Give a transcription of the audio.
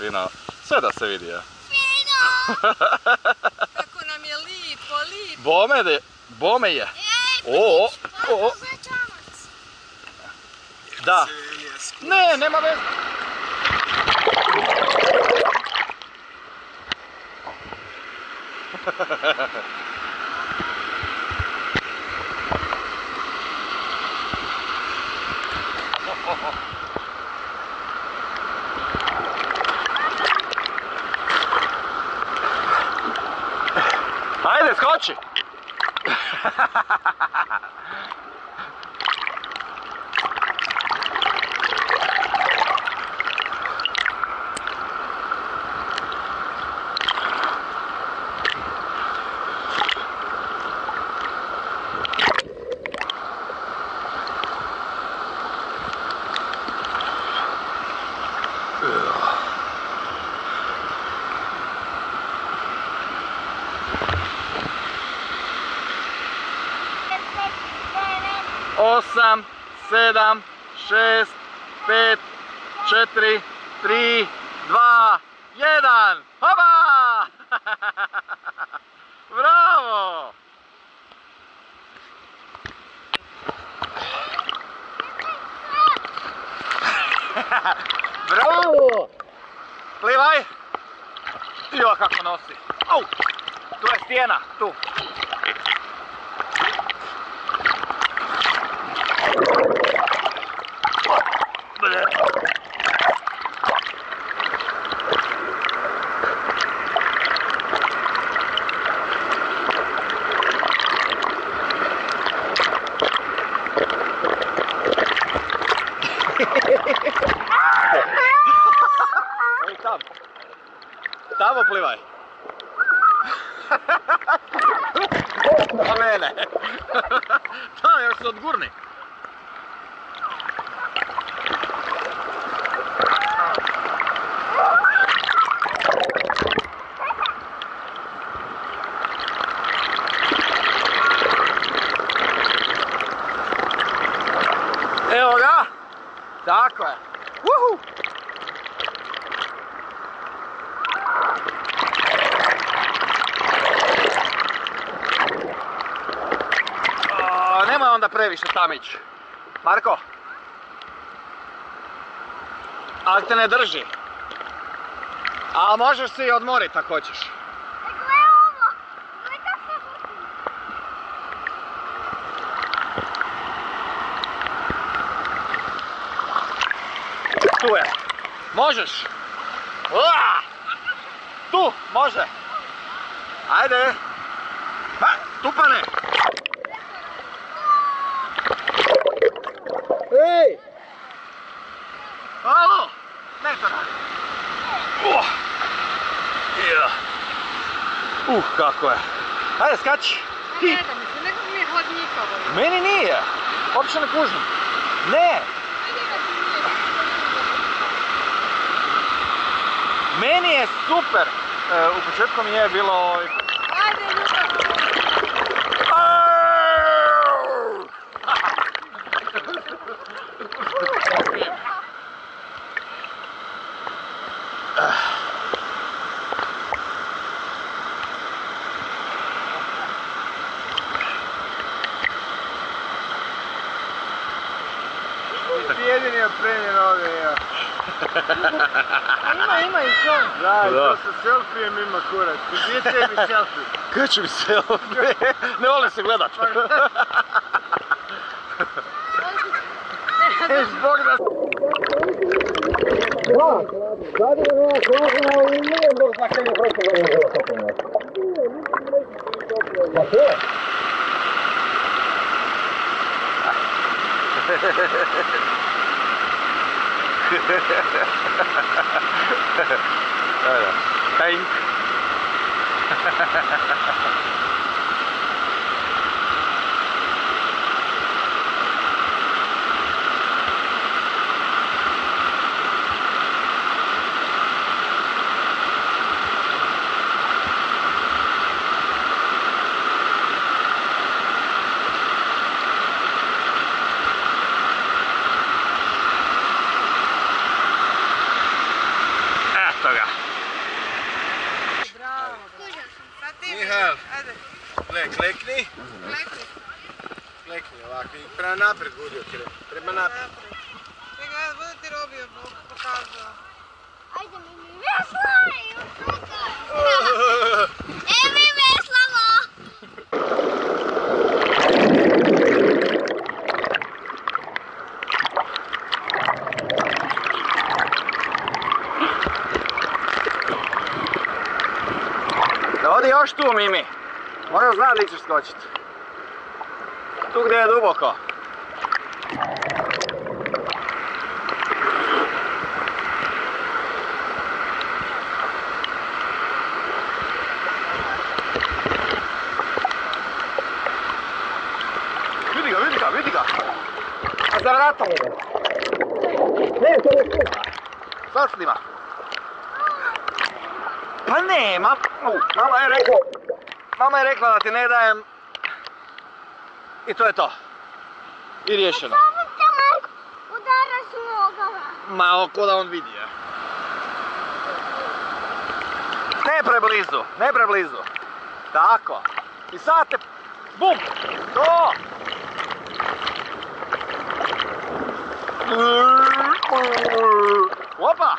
fino, sve da se vidi, ja. Fino! Kako nam je lipo, lipo. Bome je. Ej, O. začamac. Da. Ne, nema veze. Ajde, skoči! Osam, 7, 6, 5, 4, 3, 2, 1. Hopa! Bravo! Bravo! Plivaj! Jo, kako nosi. Au! Tu je stijena, tu. Ej, tam. Tamo plivaj. Na mene. Da, još se odgurni. Evo ga. Tako je. Uhu. Nemoj onda previše tamić. Marko. Ali te ne drži. A možeš se i odmoriti ako hoćeš. Gle ovo. Gle kako se vrti. Tu je. Možeš. Ua! Tu, može. Ajde. Ha, tupane. Ej! Alo! Ne to radi. Kako je. Ajde, skači. Ti. Ne da mi se, nekog mi je hladnjikavo. Meni nije. Uopće ne kužim. Ne. Meni je super. U početku mi je bilo... Ajde, Ljubav. Jedini je prenjen ovdje, ja. Ima i to. Da, to sa selfijem ima kurac. Gdje tebi selfie? Kaj će mi selfie? Ne volim se gledat. Zbog da... Tank. Eto ga. Klekni. Klekni ovako i prema naprijed budi okret. Prema naprijed. Čekaj, ja bude ti Robio pokazao. Ajde mi veslaj! Mi veslamo! Da odi još tu, Mimi. Moram znati gdje ćeš skočiti. Tu gdje je duboko. Vidi ga. A za vratom. Sad snima. Pa ne, mama je rekla da ti ne dajem. I to je to. I riješeno. Samo te majko udara s nogama. Ma, ko da on vidi, je. Ne preblizu. Tako. I sad te... Bum! To! Opa!